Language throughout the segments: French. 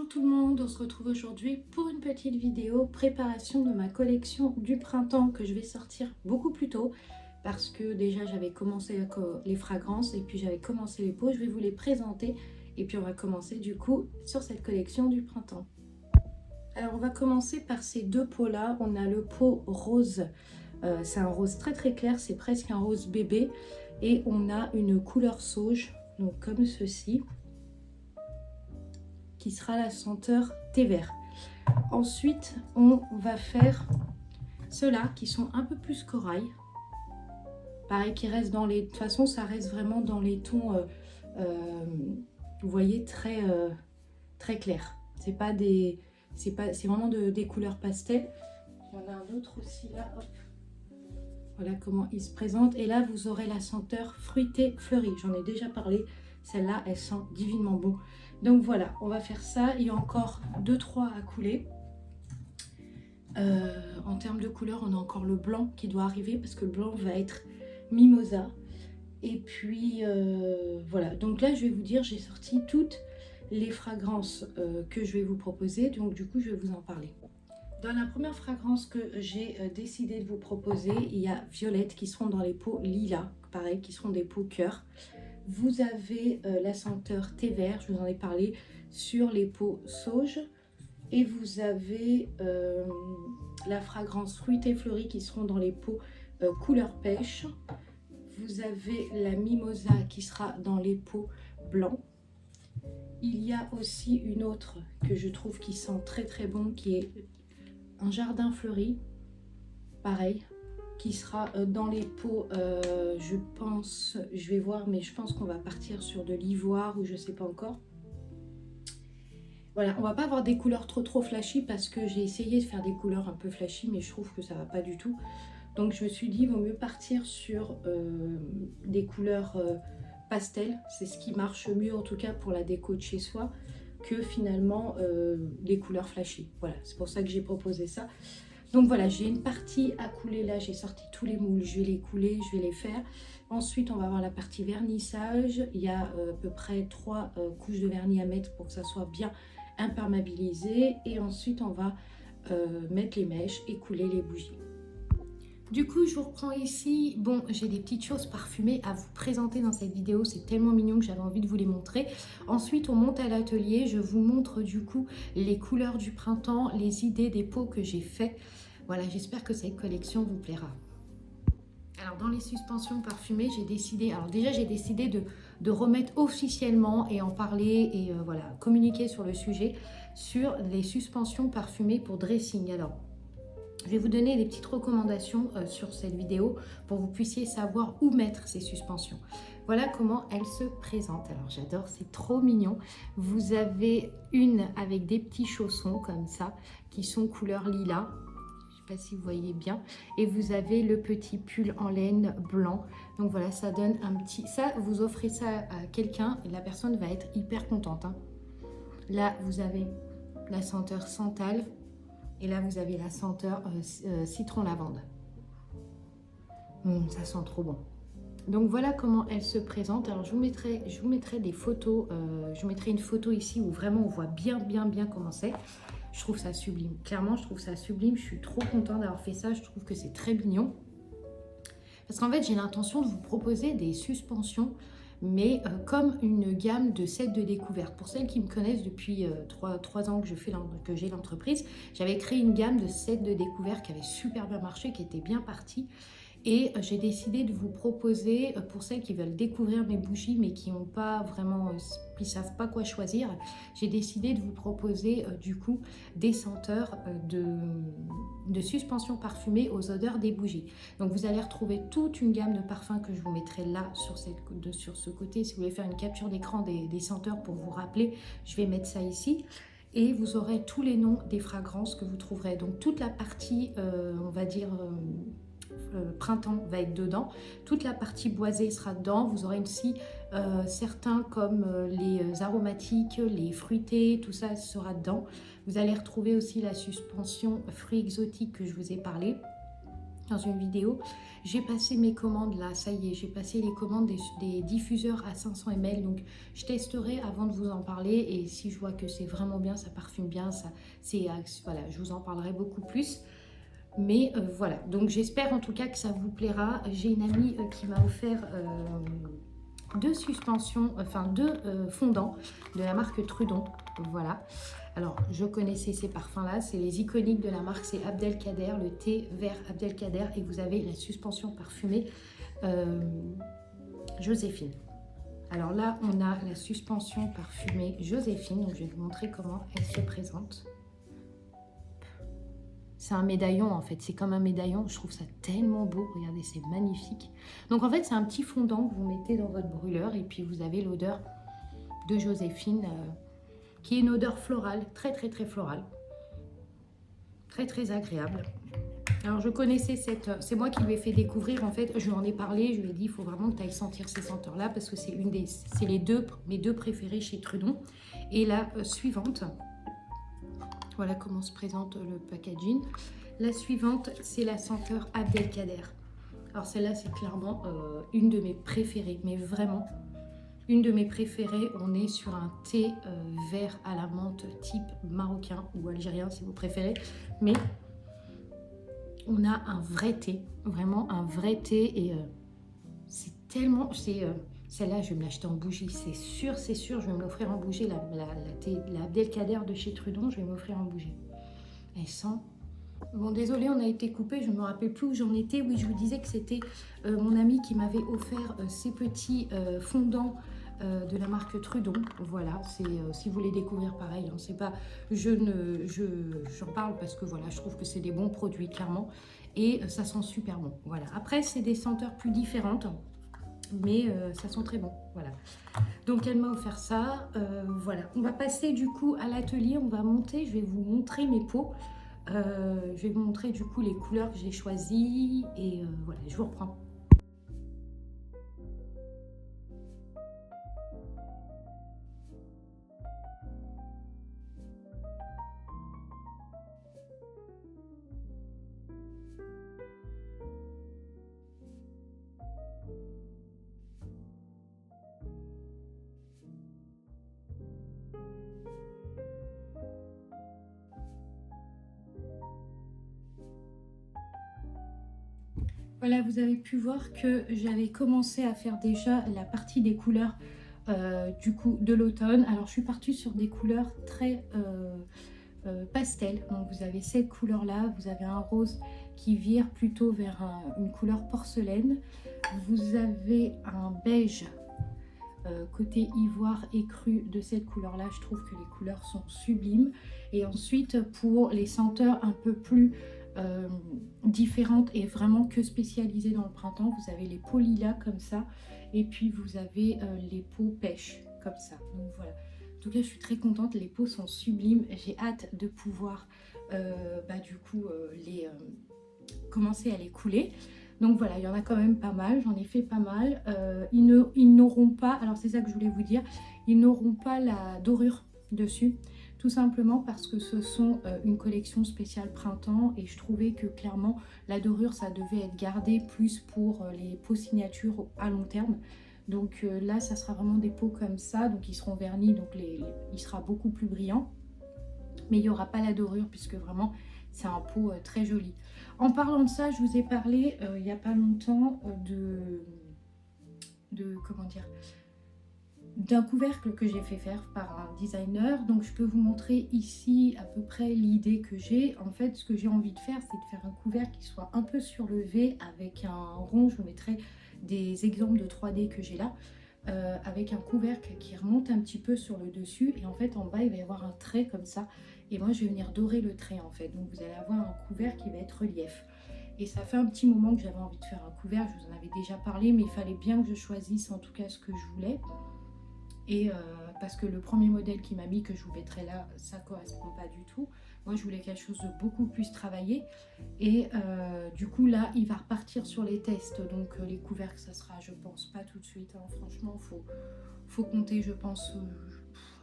Bonjour tout le monde, on se retrouve aujourd'hui pour une petite vidéo préparation de ma collection du printemps que je vais sortir beaucoup plus tôt parce que déjà j'avais commencé les fragrances et puis j'avais commencé les pots. Je vais vous les présenter et puis on va commencer du coup sur cette collection du printemps. Alors on va commencer par ces deux pots là. On a le pot rose, c'est un rose très très clair, c'est presque un rose bébé, et on a une couleur sauge, donc comme ceci, qui sera la senteur thé vert. Ensuite, on va faire ceux-là qui sont un peu plus corail. Pareil, qui restent dans les... De toute façon, ça reste vraiment dans les tons, vous voyez, très clairs. C'est pas des... C'est vraiment des couleurs pastel. Il y en a un autre aussi là, hop. Voilà comment il se présente. Et là, vous aurez la senteur fruitée fleurie. J'en ai déjà parlé. Celle-là, elle sent divinement bon. Donc voilà, on va faire ça. Il y a encore 2-3 à couler. En termes de couleur, on a encore le blanc qui doit arriver parce que le blanc va être mimosa. Et puis voilà. Donc là, je vais vous dire, j'ai sorti toutes les fragrances que je vais vous proposer. Donc du coup, je vais vous en parler. Dans la première fragrance que j'ai décidé de vous proposer, il y a Violette qui seront dans les pots lilas, pareil, qui seront des pots cœur. Vous avez la senteur thé vert, je vous en ai parlé, sur les pots sauge. Et vous avez la fragrance fruitée fleurie qui seront dans les pots couleur pêche. Vous avez la mimosa qui sera dans les pots blancs. Il y a aussi une autre que je trouve qui sent très très bon, qui est un jardin fleuri, pareil, qui sera dans les pots, je pense, je vais voir, mais je pense qu'on va partir sur de l'ivoire ou je sais pas encore. Voilà, on va pas avoir des couleurs trop flashy parce que j'ai essayé de faire des couleurs un peu flashy, mais je trouve que ça va pas du tout. Donc je me suis dit, il vaut mieux partir sur des couleurs pastel, c'est ce qui marche mieux en tout cas pour la déco de chez soi, que finalement des couleurs flashy. Voilà, c'est pour ça que j'ai proposé ça. Donc voilà, j'ai une partie à couler là, j'ai sorti tous les moules, je vais les couler, je vais les faire. Ensuite, on va avoir la partie vernissage. Il y a à peu près 3 couches de vernis à mettre pour que ça soit bien imperméabilisé. Et ensuite, on va mettre les mèches et couler les bougies. Du coup, je vous reprends ici. Bon, j'ai des petites choses parfumées à vous présenter dans cette vidéo. C'est tellement mignon que j'avais envie de vous les montrer. Ensuite, on monte à l'atelier. Je vous montre du coup les couleurs du printemps, les idées des pots que j'ai fait. Voilà, j'espère que cette collection vous plaira. Alors, dans les suspensions parfumées, j'ai décidé... Alors déjà, j'ai décidé de remettre officiellement et en parler et voilà, communiquer sur le sujet, sur les suspensions parfumées pour dressing. Alors, je vais vous donner des petites recommandations sur cette vidéo pour que vous puissiez savoir où mettre ces suspensions. Voilà comment elles se présentent. Alors j'adore, c'est trop mignon. Vous avez une avec des petits chaussons comme ça qui sont couleur lilas. Je ne sais pas si vous voyez bien. Et vous avez le petit pull en laine blanc. Donc voilà, ça donne un petit... Ça, vous offrez ça à quelqu'un et la personne va être hyper contente, hein. Là, vous avez la senteur santal. Et là, vous avez la senteur citron lavande. Ça sent trop bon. Donc voilà comment elle se présente. Alors je vous mettrai des photos. Je vous mettrai une photo ici où vraiment on voit bien comment c'est. Je trouve ça sublime. Clairement, je trouve ça sublime. Je suis trop contente d'avoir fait ça. Je trouve que c'est très mignon. Parce qu'en fait, j'ai l'intention de vous proposer des suspensions, mais comme une gamme de sets de découverte. Pour celles qui me connaissent depuis 3 ans que j'ai l'entreprise, j'avais créé une gamme de sets de découverte qui avait super bien marché, qui était bien partie. Et j'ai décidé de vous proposer, pour celles qui veulent découvrir mes bougies, mais qui n'ont pas vraiment, qui ne savent pas quoi choisir, j'ai décidé de vous proposer du coup des senteurs de suspension parfumée aux odeurs des bougies. Donc vous allez retrouver toute une gamme de parfums que je vous mettrai là sur ce côté. Si vous voulez faire une capture d'écran des senteurs pour vous rappeler, je vais mettre ça ici. Et vous aurez tous les noms des fragrances que vous trouverez. Donc toute la partie, on va dire... printemps va être dedans, toute la partie boisée sera dedans. Vous aurez aussi certains comme les aromatiques, les fruités, tout ça sera dedans. Vous allez retrouver aussi la suspension fruits exotiques que je vous ai parlé. dans une vidéo. J'ai passé mes commandes là, ça y est, j'ai passé les commandes des diffuseurs à 500 ml, donc je testerai avant de vous en parler, et si je vois que c'est vraiment bien, ça parfume bien, voilà, je vous en parlerai beaucoup plus. Mais voilà, donc j'espère en tout cas que ça vous plaira. J'ai une amie qui m'a offert deux suspensions, enfin deux fondants de la marque Trudon, voilà. Alors, je connaissais ces parfums-là, c'est les iconiques de la marque, c'est Abdelkader, le thé vert Abdelkader, et vous avez la suspension parfumée Joséphine. Alors là, on a la suspension parfumée Joséphine, donc je vais vous montrer comment elle se présente. C'est un médaillon en fait, c'est comme un médaillon, je trouve ça tellement beau, regardez, c'est magnifique. Donc en fait, c'est un petit fondant que vous mettez dans votre brûleur, et puis vous avez l'odeur de Joséphine, qui est une odeur florale, très très très florale, très très agréable. Alors je connaissais c'est moi qui lui ai fait découvrir, en fait, je lui en ai parlé, je lui ai dit il faut vraiment que tu ailles sentir ces senteurs là, parce que c'est mes deux préférées chez Trudon. Et la suivante, voilà comment se présente le packaging. La suivante, c'est la senteur Abdelkader. Alors celle-là, c'est clairement une de mes préférées, mais vraiment une de mes préférées. On est sur un thé vert à la menthe type marocain ou algérien si vous préférez, mais on a un vrai thé, vraiment un vrai thé, et c'est tellement... celle-là, je vais me l'acheter en bougie, c'est sûr, je vais me l'offrir en bougie, la Abdelkader de chez Trudon, je vais m'offrir en bougie. Elle sent... Bon, désolé, on a été coupé, je ne me rappelle plus où j'en étais. Oui, je vous disais que c'était mon ami qui m'avait offert ces petits fondants de la marque Trudon. Voilà, c'est si vous voulez découvrir pareil, hein, c'est pas... J'en parle parce que voilà, je trouve que c'est des bons produits, clairement. Et ça sent super bon, voilà. Après, c'est des senteurs plus différentes, mais ça sent très bon, voilà. Donc elle m'a offert ça, voilà. On va passer du coup à l'atelier, on va monter, je vais vous montrer mes pots. Je vais vous montrer du coup les couleurs que j'ai choisies, et voilà, je vous reprends. Voilà, vous avez pu voir que j'avais commencé à faire déjà la partie des couleurs du coup de l'automne. Alors je suis partie sur des couleurs très pastel. Donc vous avez cette couleur là, vous avez un rose qui vire plutôt vers une couleur porcelaine. Vous avez un beige côté ivoire écru de cette couleur là. Je trouve que les couleurs sont sublimes. Et ensuite pour les senteurs un peu plus différentes et vraiment que spécialisées dans le printemps, vous avez les peaux lilas comme ça, et puis vous avez les peaux pêche comme ça. Donc voilà, en tout cas je suis très contente, les peaux sont sublimes, j'ai hâte de pouvoir du coup commencer à les couler. Donc voilà, il y en a quand même pas mal, j'en ai fait pas mal. Ils n'auront pas, alors c'est ça que je voulais vous dire, ils n'auront pas la dorure dessus, tout simplement parce que ce sont une collection spéciale printemps, et je trouvais que clairement la dorure ça devait être gardé plus pour les peaux signatures à long terme. Donc là ça sera vraiment des peaux comme ça, donc ils seront vernis, donc il sera beaucoup plus brillant, mais il n'y aura pas la dorure puisque vraiment c'est un pot très joli. En parlant de ça, je vous ai parlé il n'y a pas longtemps comment dire, d'un couvercle que j'ai fait faire par un designer. Donc je peux vous montrer ici à peu près l'idée que j'ai. En fait, ce que j'ai envie de faire, c'est de faire un couvercle qui soit un peu surlevé avec un rond. Je vous mettrai des exemples de 3D que j'ai là, avec un couvercle qui remonte un petit peu sur le dessus, et en fait en bas il va y avoir un trait comme ça, et moi je vais venir dorer le trait en fait. Donc vous allez avoir un couvercle qui va être relief. Et ça fait un petit moment que j'avais envie de faire un couvercle, je vous en avais déjà parlé, mais il fallait bien que je choisisse en tout cas ce que je voulais. Et parce que le premier modèle qui m'a mis, que je vous mettrai là, ça correspond pas du tout. Moi je voulais quelque chose de beaucoup plus travaillé, et du coup là il va repartir sur les tests. Donc les couvercles ça sera, je pense, pas tout de suite, hein. Franchement faut compter, je pense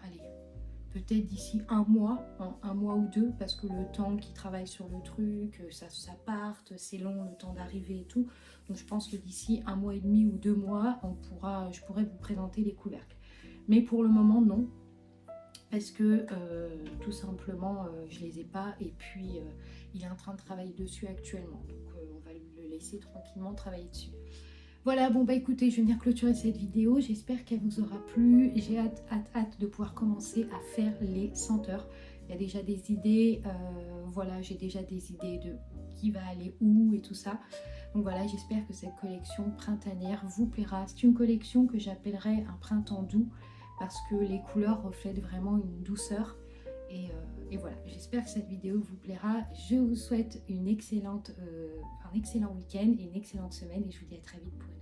allez, peut-être d'ici un mois, un mois ou deux, parce que le temps qu'ils travaillent sur le truc, ça parte, c'est long le temps d'arriver et tout. Donc je pense que d'ici un mois et demi ou 2 mois, je pourrais vous présenter les couvercles. Mais pour le moment, non. Parce que tout simplement, je les ai pas. Et puis, il est en train de travailler dessus actuellement. Donc, on va le laisser tranquillement travailler dessus. Voilà, bon bah écoutez, je vais venir clôturer cette vidéo. J'espère qu'elle vous aura plu. J'ai hâte de pouvoir commencer à faire les senteurs. Il y a déjà des idées. Voilà, j'ai déjà des idées de qui va aller où et tout ça. Donc voilà, j'espère que cette collection printanière vous plaira. C'est une collection que j'appellerais un printemps doux parce que les couleurs reflètent vraiment une douceur. Et voilà, j'espère que cette vidéo vous plaira. Je vous souhaite un excellent week-end et une excellente semaine et je vous dis à très vite pour une